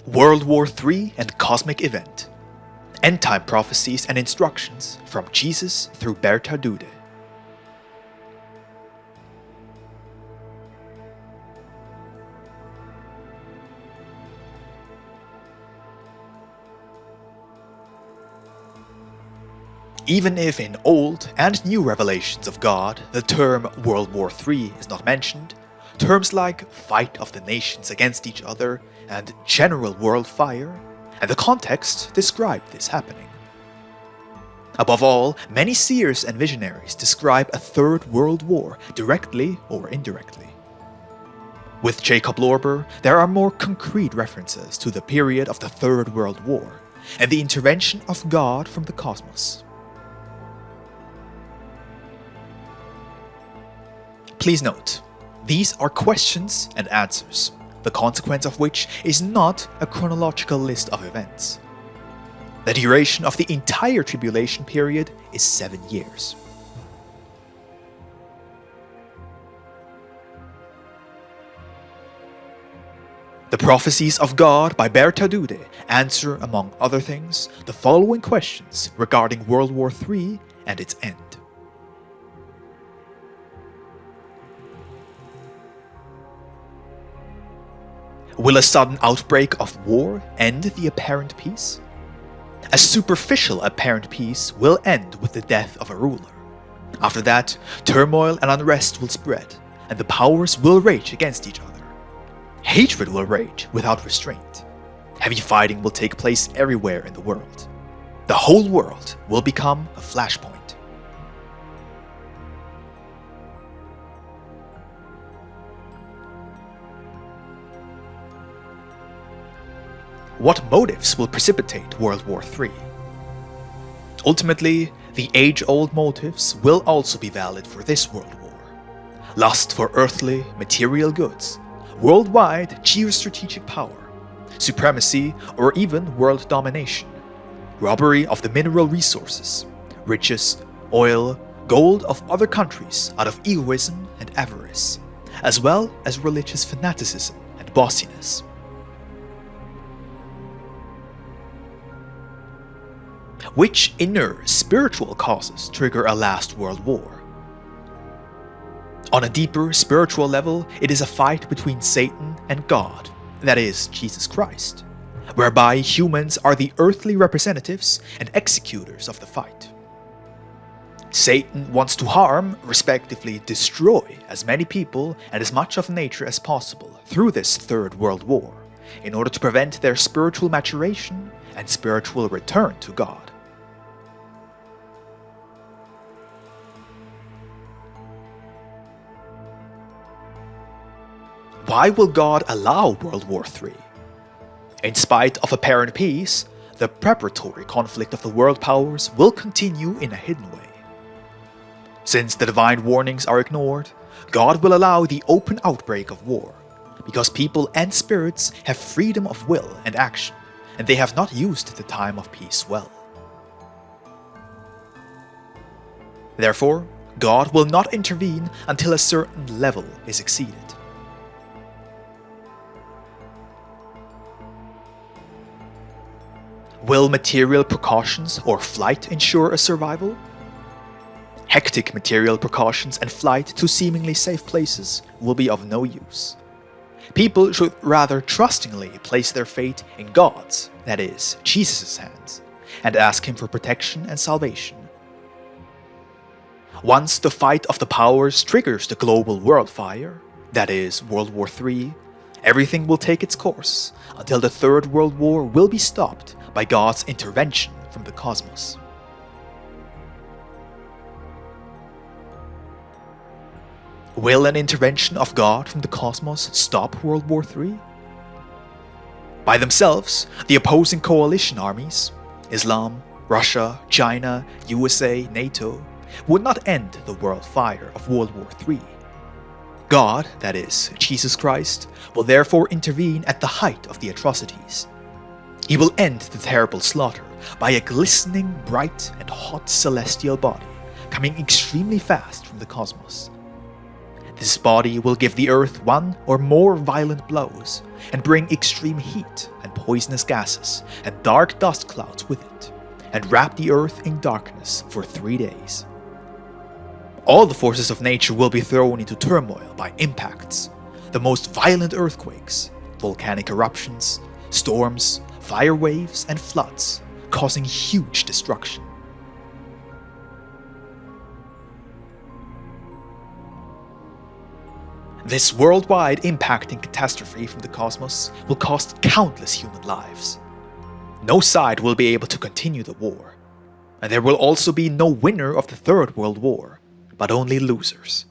World War III and Cosmic Event. End-time prophecies and instructions from Jesus through Bertha Dudde. Even if in Old and New revelations of God the term World War III is not mentioned, terms like fight of the nations against each other and general world fire and the context describe this happening. Above all, many seers and visionaries describe a third world war directly or indirectly. With Jakob Lorber, there are more concrete references to the period of the Third World War and the intervention of God from the cosmos. Please note, these are questions and answers, the consequence of which is not a chronological list of events. The duration of the entire tribulation period is 7 years. The Prophecies of God by Bertha Dudde answer, among other things, the following questions regarding World War III and its end. Will a sudden outbreak of war end the apparent peace? A superficial apparent peace will end with the death of a ruler. After that, turmoil and unrest will spread, and the powers will rage against each other. Hatred will rage without restraint. Heavy fighting will take place everywhere in the world. The whole world will become a flashpoint. What motives will precipitate World War III? Ultimately, the age-old motives will also be valid for this world war. Lust for earthly, material goods, worldwide geostrategic power, supremacy or even world domination, robbery of the mineral resources, riches, oil, gold of other countries out of egoism and avarice, as well as religious fanaticism and bossiness. Which inner spiritual causes trigger a last world war? On a deeper spiritual level, it is a fight between Satan and God, that is, Jesus Christ, whereby humans are the earthly representatives and executors of the fight. Satan wants to harm, respectively destroy, as many people and as much of nature as possible through this Third World War, in order to prevent their spiritual maturation and spiritual return to God. Why will God allow World War III? In spite of apparent peace, the preparatory conflict of the world powers will continue in a hidden way. Since the divine warnings are ignored, God will allow the open outbreak of war, because people and spirits have freedom of will and action, and they have not used the time of peace well. Therefore, God will not intervene until a certain level is exceeded. Will material precautions or flight ensure a survival? Hectic material precautions and flight to seemingly safe places will be of no use. People should rather trustingly place their fate in God's, that is, Jesus' hands, and ask Him for protection and salvation. Once the fight of the powers triggers the global world fire, that is, World War III, everything will take its course until the Third World War will be stopped by God's intervention from the cosmos. Will an intervention of God from the cosmos stop World War III? By themselves, the opposing coalition armies, Islam, Russia, China, USA, NATO, would not end the world fire of World War III. God, that is, Jesus Christ, will therefore intervene at the height of the atrocities. He will end the terrible slaughter by a glistening, bright, and hot celestial body coming extremely fast from the cosmos. This body will give the earth one or more violent blows and bring extreme heat and poisonous gases and dark dust clouds with it, and wrap the earth in darkness for 3 days. All the forces of nature will be thrown into turmoil by impacts, the most violent earthquakes, volcanic eruptions, storms, fire waves, and floods, causing huge destruction. This worldwide impacting catastrophe from the cosmos will cost countless human lives. No side will be able to continue the war, and there will also be no winner of the Third World War, but only losers.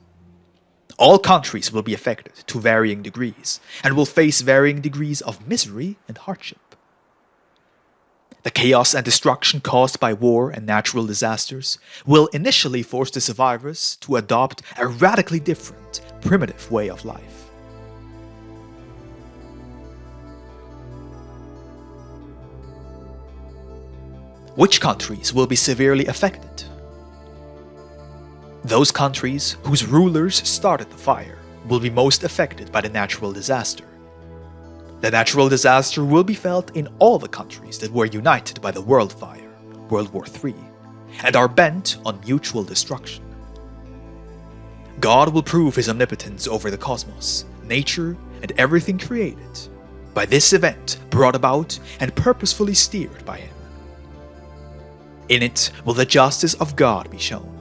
All countries will be affected to varying degrees, and will face varying degrees of misery and hardship. The chaos and destruction caused by war and natural disasters will initially force the survivors to adopt a radically different, primitive way of life. Which countries will be severely affected? Those countries whose rulers started the fire will be most affected by the natural disaster. The natural disaster will be felt in all the countries that were united by the world fire, World War III, and are bent on mutual destruction. God will prove his omnipotence over the cosmos, nature, and everything created by this event brought about and purposefully steered by him. In it will the justice of God be shown.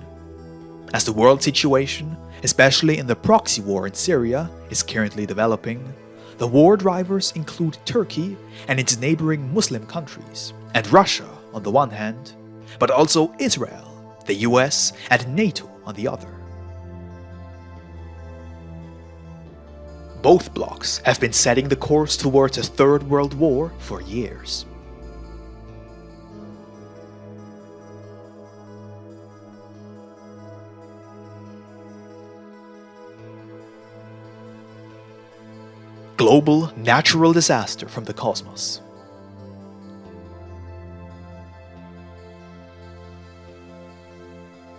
As the world situation, especially in the proxy war in Syria, is currently developing, the war drivers include Turkey and its neighboring Muslim countries, and Russia on the one hand, but also Israel, the US, and NATO on the other. Both blocs have been setting the course towards a Third World War for years. Global natural disaster from the cosmos.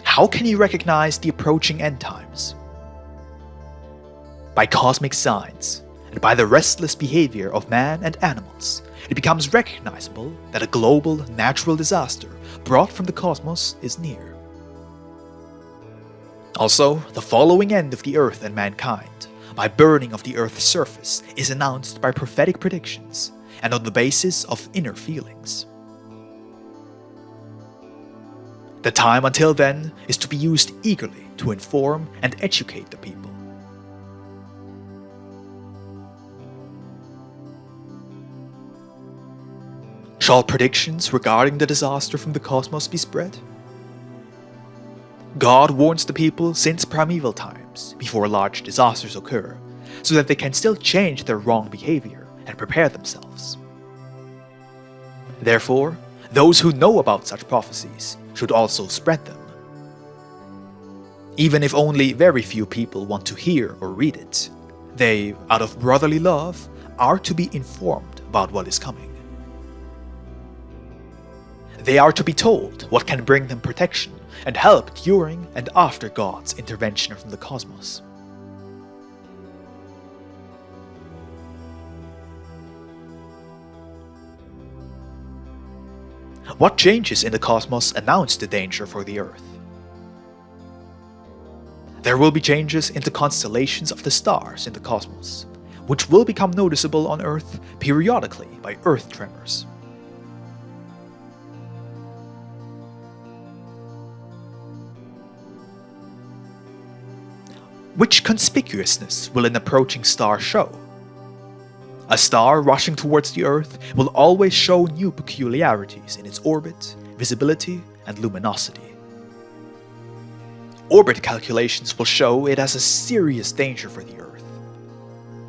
How can you recognize the approaching end times? By cosmic signs, and by the restless behavior of man and animals, it becomes recognizable that a global natural disaster brought from the cosmos is near. Also, the following end of the earth and mankind, by burning of the earth's surface, is announced by prophetic predictions and on the basis of inner feelings. The time until then is to be used eagerly to inform and educate the people. Shall predictions regarding the disaster from the cosmos be spread? God warns the people since primeval times, before large disasters occur, so that they can still change their wrong behavior and prepare themselves. Therefore, those who know about such prophecies should also spread them. Even if only very few people want to hear or read it, they, out of brotherly love, are to be informed about what is coming. They are to be told what can bring them protection and help during and after God's intervention from the cosmos. What changes in the cosmos announce the danger for the Earth? There will be changes in the constellations of the stars in the cosmos, which will become noticeable on Earth periodically by Earth tremors. Which conspicuousness will an approaching star show? A star rushing towards the Earth will always show new peculiarities in its orbit, visibility, and luminosity. Orbit calculations will show it as a serious danger for the Earth.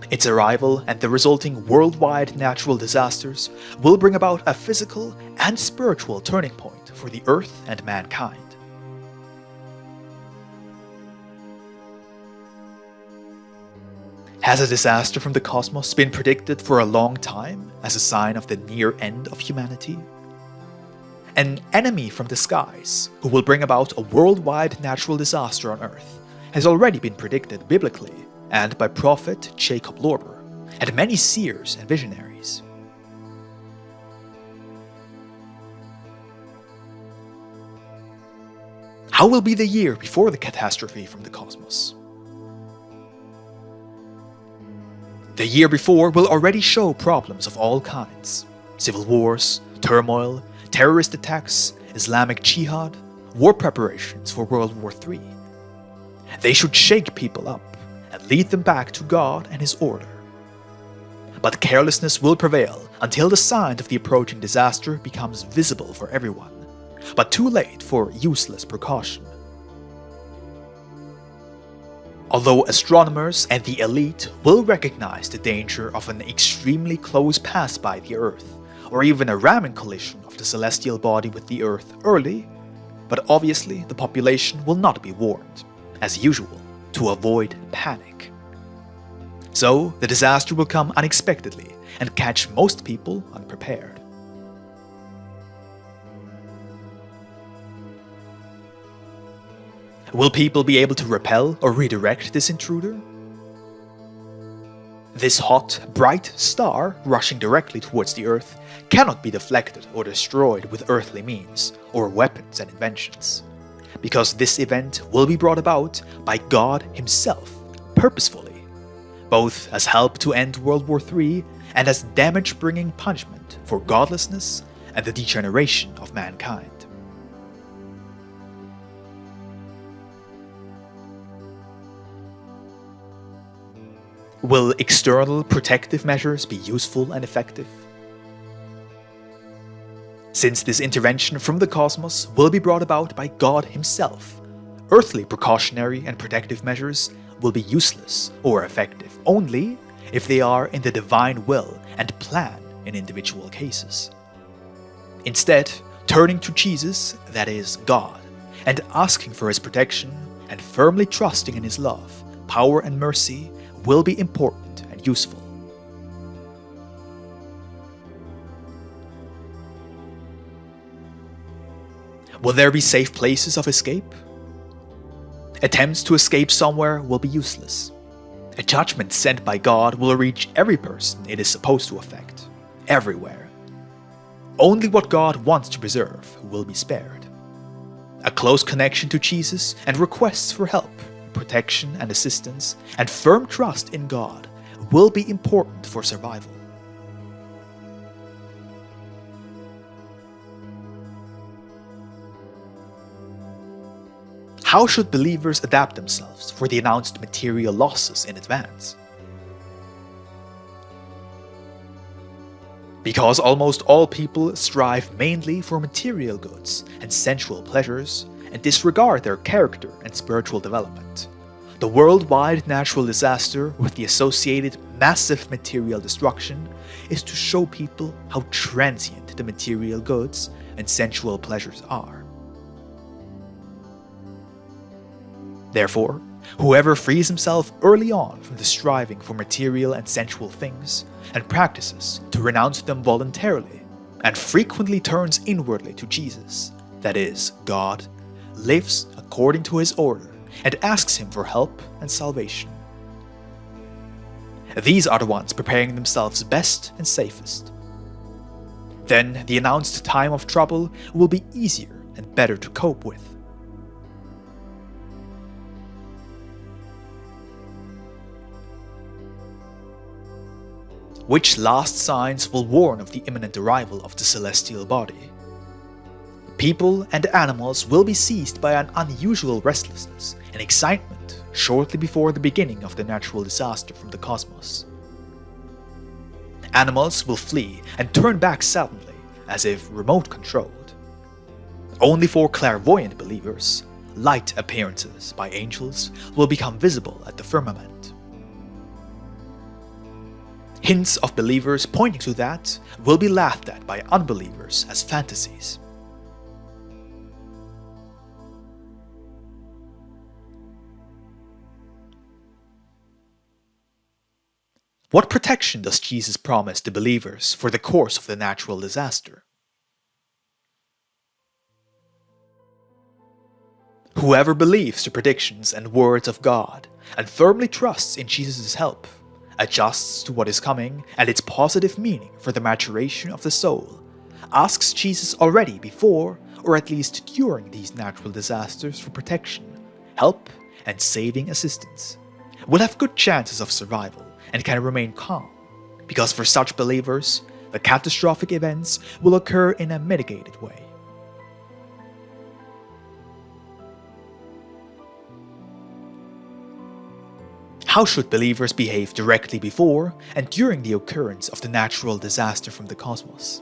Its arrival and the resulting worldwide natural disasters will bring about a physical and spiritual turning point for the Earth and mankind. Has a disaster from the cosmos been predicted for a long time as a sign of the near end of humanity? An enemy from the skies, who will bring about a worldwide natural disaster on Earth, has already been predicted biblically and by prophet Jakob Lorber and many seers and visionaries. How will be the year before the catastrophe from the cosmos? The year before will already show problems of all kinds: civil wars, turmoil, terrorist attacks, Islamic jihad, war preparations for World War III. They should shake people up and lead them back to God and His order. But carelessness will prevail until the sign of the approaching disaster becomes visible for everyone, but too late for useless precaution. Although astronomers and the elite will recognize the danger of an extremely close pass by the Earth, or even a ramming collision of the celestial body with the Earth early, but obviously the population will not be warned, as usual, to avoid panic. So the disaster will come unexpectedly and catch most people unprepared. Will people be able to repel or redirect this intruder? This hot, bright star rushing directly towards the Earth cannot be deflected or destroyed with earthly means or weapons and inventions, because this event will be brought about by God Himself, purposefully, both as help to end World War III and as damage-bringing punishment for godlessness and the degeneration of mankind. Will external protective measures be useful and effective? Since this intervention from the cosmos will be brought about by God Himself, earthly precautionary and protective measures will be useless or effective only if they are in the divine will and plan in individual cases. Instead, turning to Jesus, that is, God, and asking for His protection and firmly trusting in His love, power and mercy will be important and useful. Will there be safe places of escape? Attempts to escape somewhere will be useless. A judgment sent by God will reach every person it is supposed to affect, everywhere. Only what God wants to preserve will be spared. A close connection to Jesus and requests for help, protection and assistance, and firm trust in God will be important for survival. How should believers adapt themselves for the announced material losses in advance? Because almost all people strive mainly for material goods and sensual pleasures, and disregard their character and spiritual development, the worldwide natural disaster with the associated massive material destruction is to show people how transient the material goods and sensual pleasures are. Therefore, whoever frees himself early on from the striving for material and sensual things and practices to renounce them voluntarily and frequently turns inwardly to Jesus, that is, God, lives according to His order and asks Him for help and salvation. These are the ones preparing themselves best and safest. Then the announced time of trouble will be easier and better to cope with. Which last signs will warn of the imminent arrival of the celestial body? People and animals will be seized by an unusual restlessness and excitement shortly before the beginning of the natural disaster from the cosmos. Animals will flee and turn back suddenly, as if remote-controlled. Only for clairvoyant believers, light appearances by angels will become visible at the firmament. Hints of believers pointing to that will be laughed at by unbelievers as fantasies. What protection does Jesus promise to believers for the course of the natural disaster? Whoever believes the predictions and words of God and firmly trusts in Jesus' help, adjusts to what is coming and its positive meaning for the maturation of the soul, asks Jesus already before, or at least during these natural disasters for protection, help, and saving assistance, will have good chances of survival and can remain calm, because for such believers, the catastrophic events will occur in a mitigated way. How should believers behave directly before and during the occurrence of the natural disaster from the cosmos?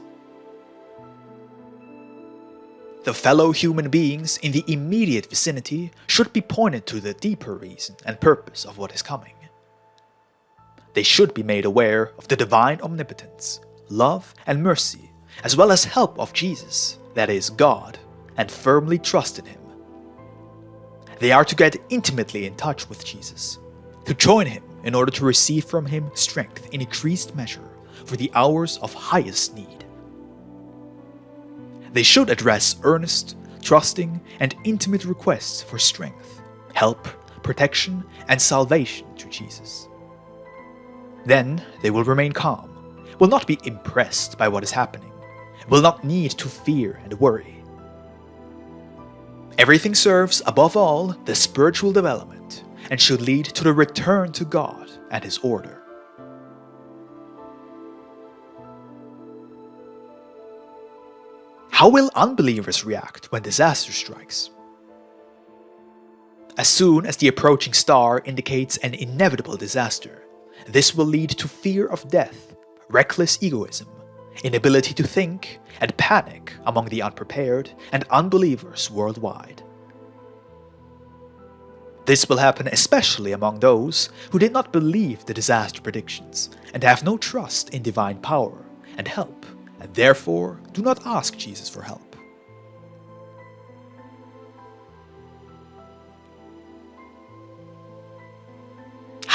The fellow human beings in the immediate vicinity should be pointed to the deeper reason and purpose of what is coming. They should be made aware of the divine omnipotence, love, and mercy, as well as help of Jesus, that is, God, and firmly trust in Him. They are to get intimately in touch with Jesus, to join Him in order to receive from Him strength in increased measure for the hours of highest need. They should address earnest, trusting, and intimate requests for strength, help, protection, and salvation to Jesus. Then they will remain calm, will not be impressed by what is happening, will not need to fear and worry. Everything serves, above all, the spiritual development and should lead to the return to God and His order. How will unbelievers react when disaster strikes? As soon as the approaching star indicates an inevitable disaster, this will lead to fear of death, reckless egoism, inability to think, and panic among the unprepared and unbelievers worldwide. This will happen especially among those who did not believe the disaster predictions and have no trust in divine power and help, and therefore do not ask Jesus for help.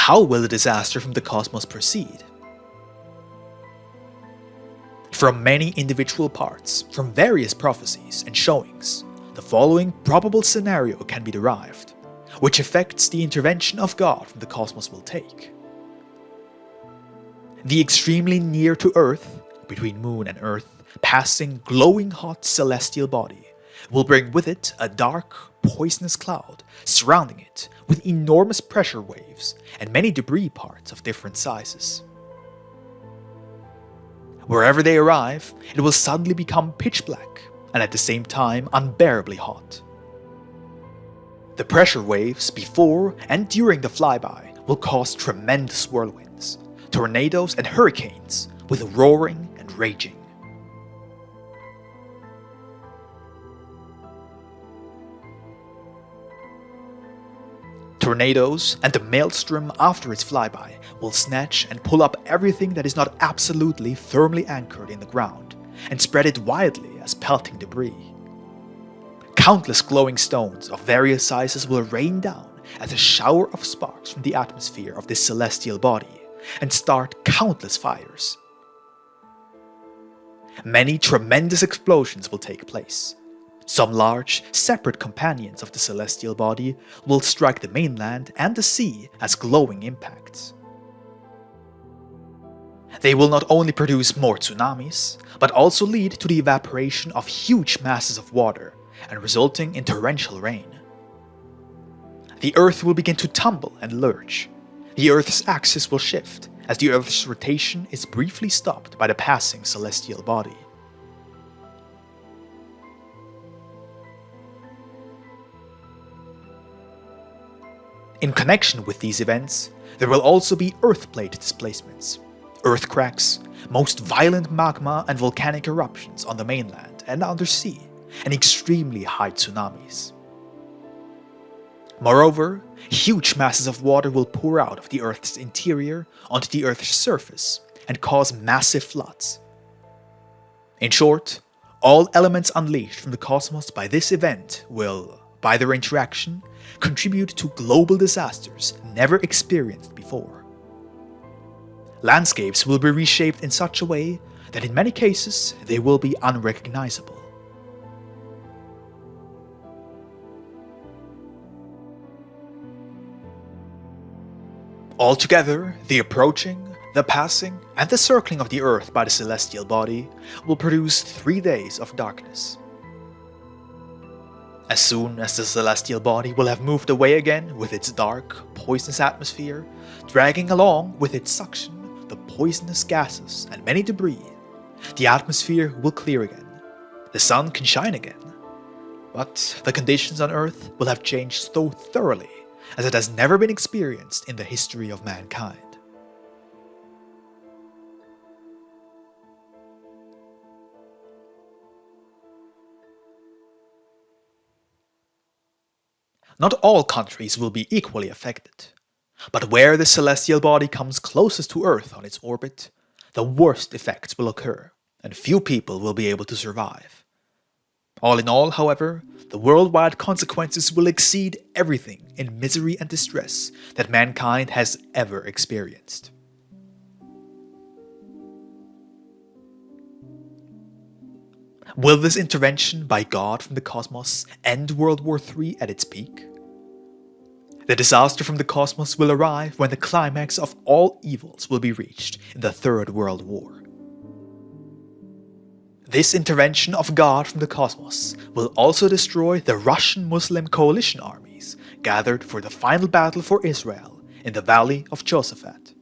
How will the disaster from the cosmos proceed? From many individual parts, from various prophecies and showings, the following probable scenario can be derived, which affects the intervention of God from the cosmos will take. The extremely near to Earth, between Moon and Earth, passing glowing hot celestial body, will bring with it a dark, poisonous cloud surrounding it with enormous pressure waves and many debris parts of different sizes. Wherever they arrive, it will suddenly become pitch black and at the same time unbearably hot. The pressure waves before and during the flyby will cause tremendous whirlwinds, tornadoes and hurricanes with roaring and raging. Tornadoes and the maelstrom after its flyby will snatch and pull up everything that is not absolutely firmly anchored in the ground and spread it widely as pelting debris. Countless glowing stones of various sizes will rain down as a shower of sparks from the atmosphere of this celestial body and start countless fires. Many tremendous explosions will take place. Some large, separate companions of the celestial body will strike the mainland and the sea as glowing impacts. They will not only produce more tsunamis, but also lead to the evaporation of huge masses of water and resulting in torrential rain. The Earth will begin to tumble and lurch. The Earth's axis will shift as the Earth's rotation is briefly stopped by the passing celestial body. In connection with these events, there will also be earth plate displacements, earth cracks, most violent magma and volcanic eruptions on the mainland and undersea, and extremely high tsunamis. Moreover, huge masses of water will pour out of the Earth's interior onto the Earth's surface and cause massive floods. In short, all elements unleashed from the cosmos by this event will, by their interaction, contribute to global disasters never experienced before. Landscapes will be reshaped in such a way that in many cases they will be unrecognizable. Altogether, the approaching, The passing and the circling of the earth by the celestial body will produce 3 days of darkness. As soon as the celestial body will have moved away again with its dark, poisonous atmosphere, dragging along with its suction the poisonous gases and many debris, the atmosphere will clear again. The sun can shine again. But the conditions on Earth will have changed so thoroughly as it has never been experienced in the history of mankind. Not all countries will be equally affected, but where the celestial body comes closest to Earth on its orbit, the worst effects will occur, and few people will be able to survive. All in all, however, the worldwide consequences will exceed everything in misery and distress that mankind has ever experienced. Will this intervention by God from the cosmos end World War III at its peak? The disaster from the cosmos will arrive when the climax of all evils will be reached in the Third World War. This intervention of God from the cosmos will also destroy the Russian Muslim coalition armies gathered for the final battle for Israel in the Valley of Josaphat.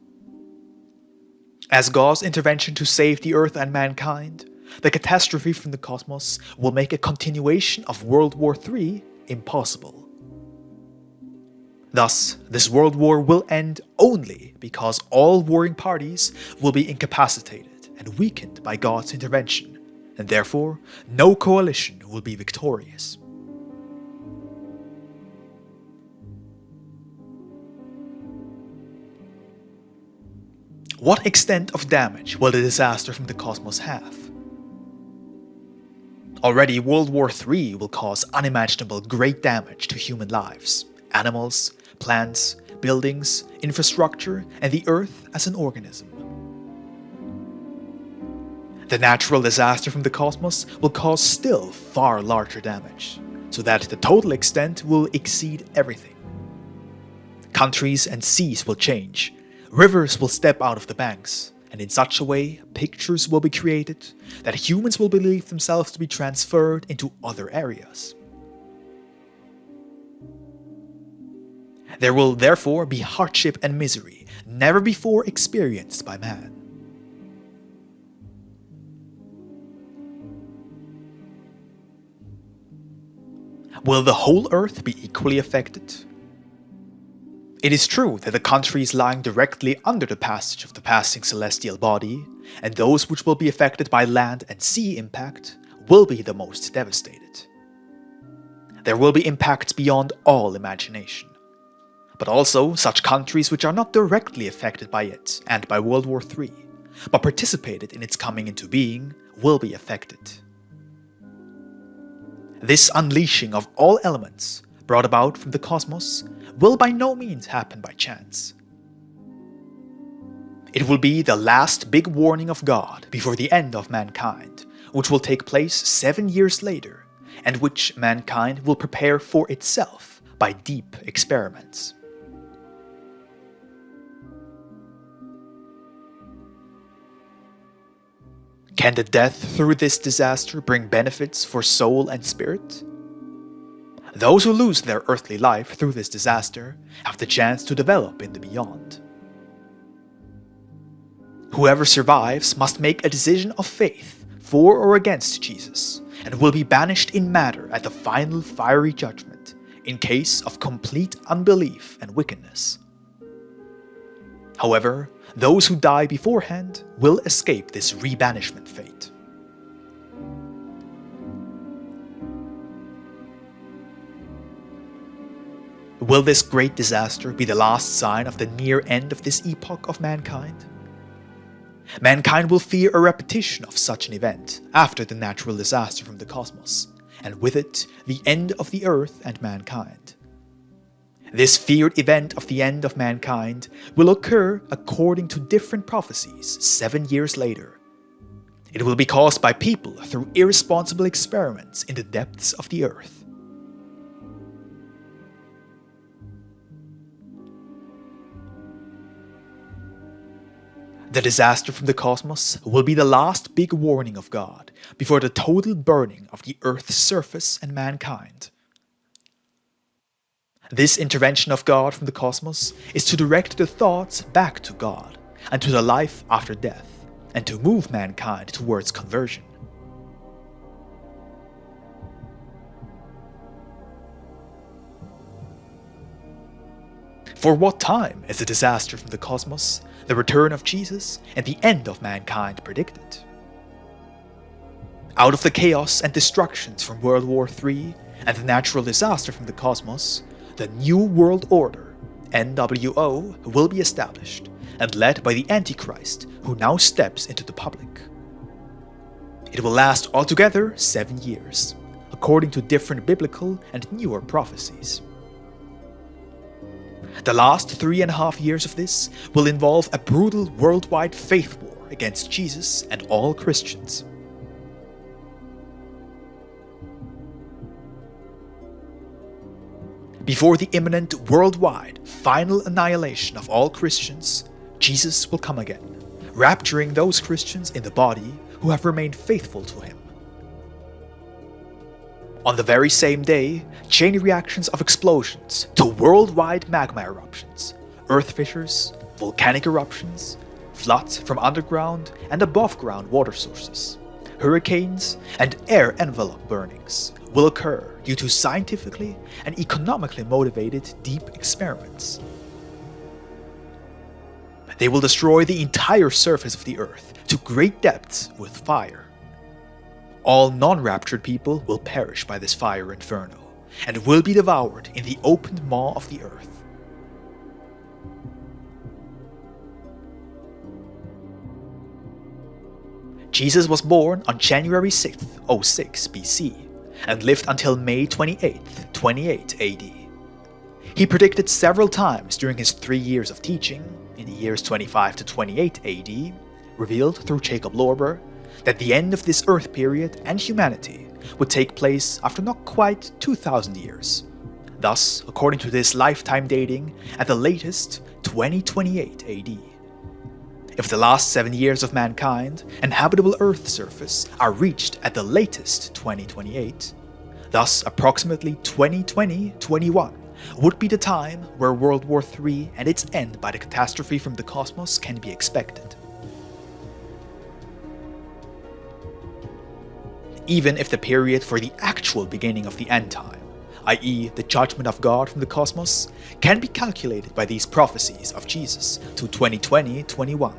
As God's intervention to save the earth and mankind, the catastrophe from the cosmos will make a continuation of World War III impossible. Thus, this world war will end only because all warring parties will be incapacitated and weakened by God's intervention, and therefore no coalition will be victorious. What extent of damage will the disaster from the cosmos have? Already, World War III will cause unimaginable great damage to human lives, animals, plants, buildings, infrastructure, and the Earth as an organism. The natural disaster from the cosmos will cause still far larger damage, so that the total extent will exceed everything. Countries and seas will change, rivers will step out of the banks, and in such a way, pictures will be created that humans will believe themselves to be transferred into other areas. There will therefore be hardship and misery never before experienced by man. Will the whole earth be equally affected? It is true that the countries lying directly under the passage of the passing celestial body, and those which will be affected by land and sea impact, will be the most devastated. There will be impacts beyond all imagination. But also such countries which are not directly affected by it and by World War III, but participated in its coming into being, will be affected. This unleashing of all elements brought about from the cosmos will by no means happen by chance. It will be the last big warning of God before the end of mankind, which will take place 7 years later, and which mankind will prepare for itself by deep experiments. Can the death through this disaster bring benefits for soul and spirit? Those who lose their earthly life through this disaster have the chance to develop in the beyond. Whoever survives must make a decision of faith for or against Jesus, and will be banished in matter at the final fiery judgment in case of complete unbelief and wickedness. However, those who die beforehand will escape this rebanishment fate. Will this great disaster be the last sign of the near end of this epoch of mankind? Mankind will fear a repetition of such an event after the natural disaster from the cosmos, and with it, the end of the earth and mankind. This feared event of the end of mankind will occur according to different prophecies 7 years later. It will be caused by people through irresponsible experiments in the depths of the earth. The disaster from the cosmos will be the last big warning of God before the total burning of the Earth's surface and mankind. This intervention of God from the cosmos is to direct the thoughts back to God and to the life after death, and to move mankind towards conversion. For what time is the disaster from the cosmos, the return of Jesus, and the end of mankind predicted? Out of the chaos and destructions from World War III and the natural disaster from the cosmos, the New World Order, NWO, will be established and led by the Antichrist, who now steps into the public. It will last altogether 7 years, according to different biblical and newer prophecies. The last 3.5 years of this will involve a brutal worldwide faith war against Jesus and all Christians. Before the imminent worldwide final annihilation of all Christians, Jesus will come again, rapturing those Christians in the body who have remained faithful to him. On the very same day, chain reactions of explosions to worldwide magma eruptions, earth fissures, volcanic eruptions, floods from underground and above ground water sources, hurricanes, and air envelope burnings will occur due to scientifically and economically motivated deep experiments. They will destroy the entire surface of the earth to great depths with fire. All non-raptured people will perish by this fire inferno, and will be devoured in the opened maw of the earth. Jesus was born on January 6th, 06 BC, and lived until May 28th, 28 AD. He predicted several times during his 3 years of teaching, in the years 25 to 28 AD, revealed through Jakob Lorber, that the end of this earth period and humanity would take place after not quite 2,000 years. Thus, according to this lifetime dating, at the latest 2028 AD. If the last 7 years of mankind and habitable Earth surface are reached at the latest 2028, thus approximately 2020-21 would be the time where World War III and its end by the catastrophe from the cosmos can be expected. Even if the period for the actual beginning of the end time, i.e. the judgment of God from the cosmos, can be calculated by these prophecies of Jesus to 2020-21.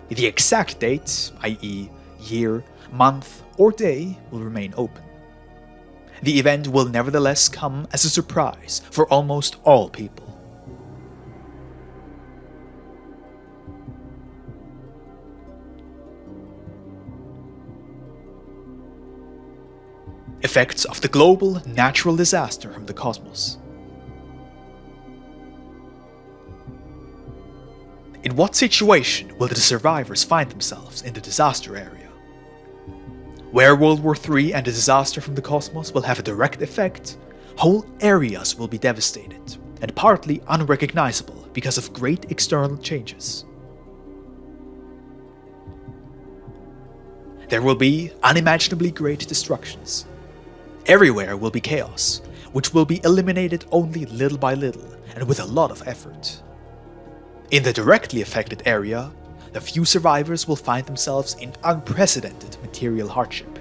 The exact date, i.e. year, month, or day, will remain open. The event will nevertheless come as a surprise for almost all people. Effects of the global natural disaster from the cosmos. In what situation will the survivors find themselves in the disaster area? Where World War III and the disaster from the cosmos will have a direct effect, whole areas will be devastated and partly unrecognizable because of great external changes. There will be unimaginably great destructions. Everywhere will be chaos, which will be eliminated only little by little and with a lot of effort. In the directly affected area, the few survivors will find themselves in unprecedented material hardship,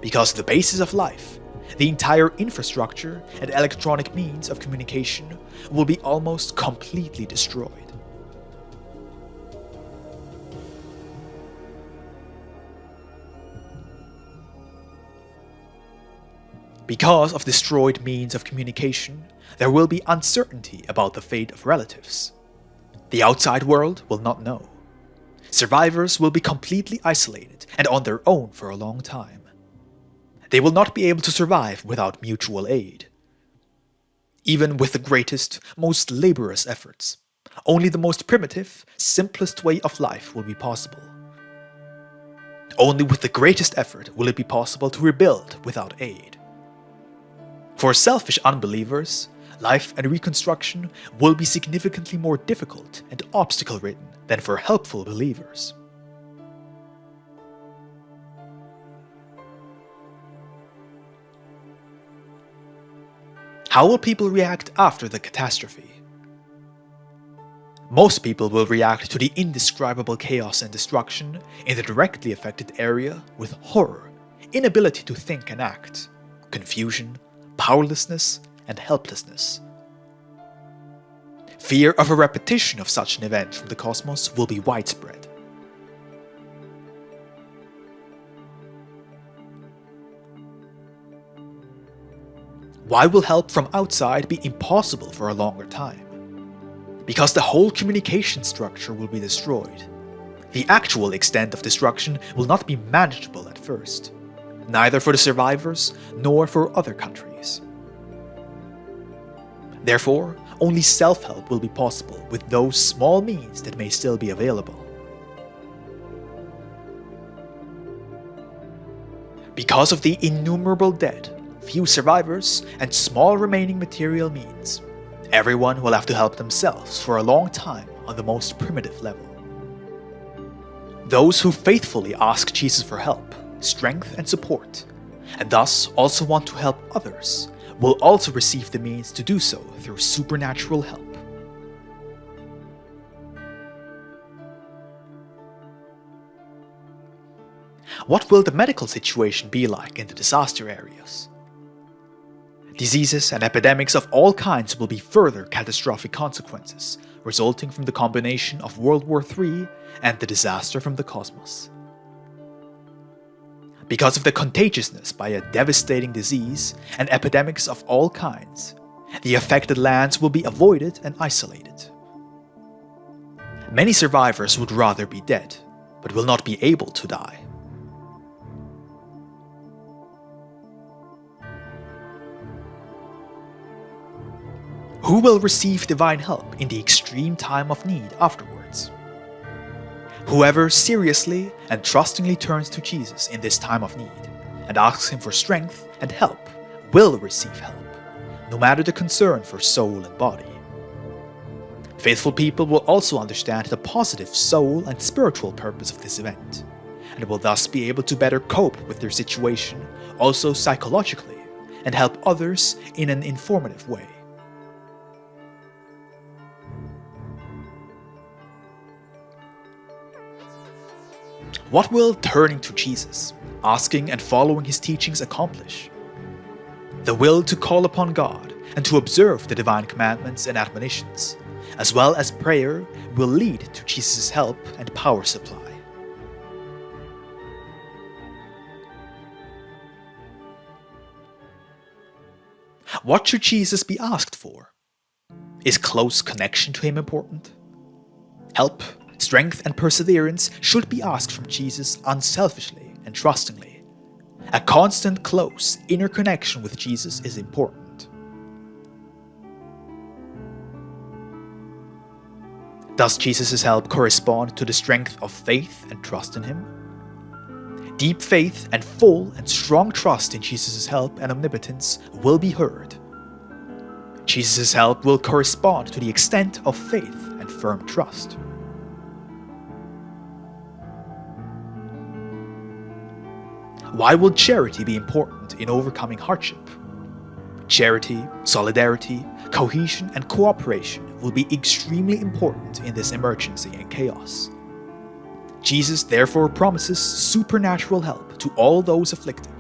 because the basis of life, the entire infrastructure and electronic means of communication will be almost completely destroyed. Because of destroyed means of communication, there will be uncertainty about the fate of relatives. The outside world will not know. Survivors will be completely isolated and on their own for a long time. They will not be able to survive without mutual aid. Even with the greatest, most laborious efforts, only the most primitive, simplest way of life will be possible. Only with the greatest effort will it be possible to rebuild without aid. For selfish unbelievers, life and reconstruction will be significantly more difficult and obstacle-ridden than for helpful believers. How will people react after the catastrophe? Most people will react to the indescribable chaos and destruction in the directly affected area with horror, inability to think and act, confusion, powerlessness, and helplessness. Fear of a repetition of such an event from the cosmos will be widespread. Why will help from outside be impossible for a longer time? Because the whole communication structure will be destroyed. The actual extent of destruction will not be manageable at first, neither for the survivors nor for other countries. Therefore, only self-help will be possible with those small means that may still be available. Because of the innumerable dead, few survivors, and small remaining material means, everyone will have to help themselves for a long time on the most primitive level. Those who faithfully ask Jesus for help, strength, and support, and thus also want to help others, will also receive the means to do so through supernatural help. What will the medical situation be like in the disaster areas? Diseases and epidemics of all kinds will be further catastrophic consequences, resulting from the combination of World War III and the disaster from the cosmos. Because of the contagiousness by a devastating disease and epidemics of all kinds, the affected lands will be avoided and isolated. Many survivors would rather be dead, but will not be able to die. Who will receive divine help in the extreme time of need afterwards? Whoever seriously and trustingly turns to Jesus in this time of need and asks him for strength and help will receive help, no matter the concern for soul and body. Faithful people will also understand the positive soul and spiritual purpose of this event, and will thus be able to better cope with their situation, also psychologically, and help others in an informative way. What will turning to Jesus, asking and following his teachings accomplish? The will to call upon God and to observe the divine commandments and admonitions, as well as prayer, will lead to Jesus' help and power supply. What should Jesus be asked for? Is close connection to him important? Help, strength, and perseverance should be asked from Jesus unselfishly and trustingly. A constant, close, inner connection with Jesus is important. Does Jesus' help correspond to the strength of faith and trust in him? Deep faith and full and strong trust in Jesus' help and omnipotence will be heard. Jesus' help will correspond to the extent of faith and firm trust. Why will charity be important in overcoming hardship? Charity, solidarity, cohesion, and cooperation will be extremely important in this emergency and chaos. Jesus therefore promises supernatural help to all those afflicted,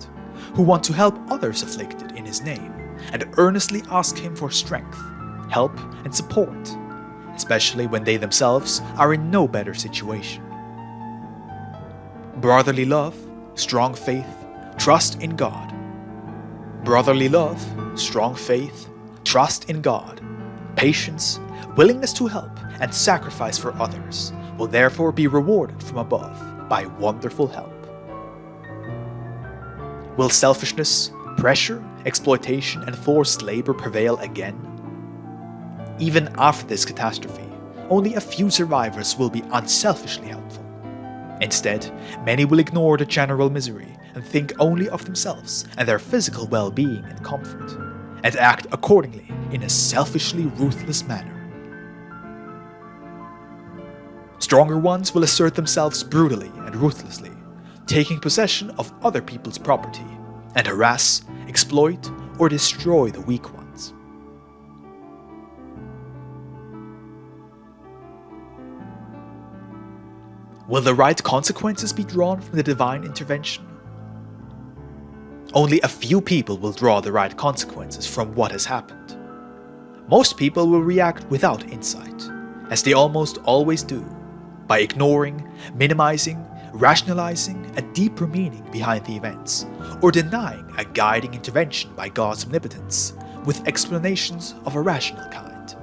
who want to help others afflicted in his name, and earnestly ask him for strength, help, and support, especially when they themselves are in no better situation. Brotherly love, strong faith, trust in God. Brotherly love, strong faith, trust in God, patience, willingness to help, and sacrifice for others will therefore be rewarded from above by wonderful help. Will selfishness, pressure, exploitation, and forced labor prevail again? Even after this catastrophe, only a few survivors will be unselfishly helpful. Instead, many will ignore the general misery and think only of themselves and their physical well-being and comfort, and act accordingly in a selfishly ruthless manner. Stronger ones will assert themselves brutally and ruthlessly, taking possession of other people's property, and harass, exploit, or destroy the weak ones. Will the right consequences be drawn from the divine intervention? Only a few people will draw the right consequences from what has happened. Most people will react without insight, as they almost always do, by ignoring, minimizing, rationalizing a deeper meaning behind the events, or denying a guiding intervention by God's omnipotence with explanations of a rational kind.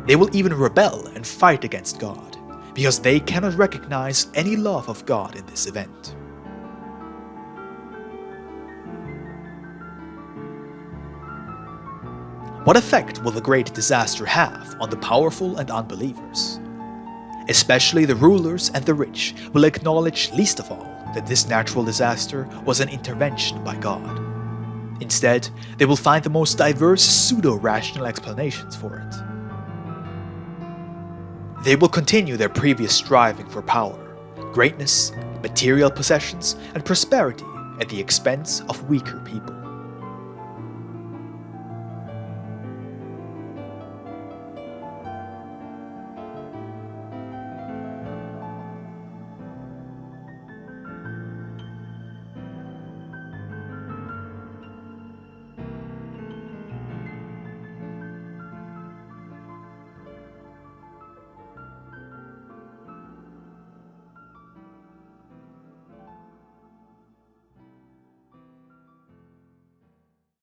They will even rebel and fight against God, because they cannot recognize any love of God in this event. What effect will the great disaster have on the powerful and unbelievers? Especially the rulers and the rich will acknowledge least of all that this natural disaster was an intervention by God. Instead, they will find the most diverse pseudo-rational explanations for it. They will continue their previous striving for power, greatness, material possessions, and prosperity at the expense of weaker people.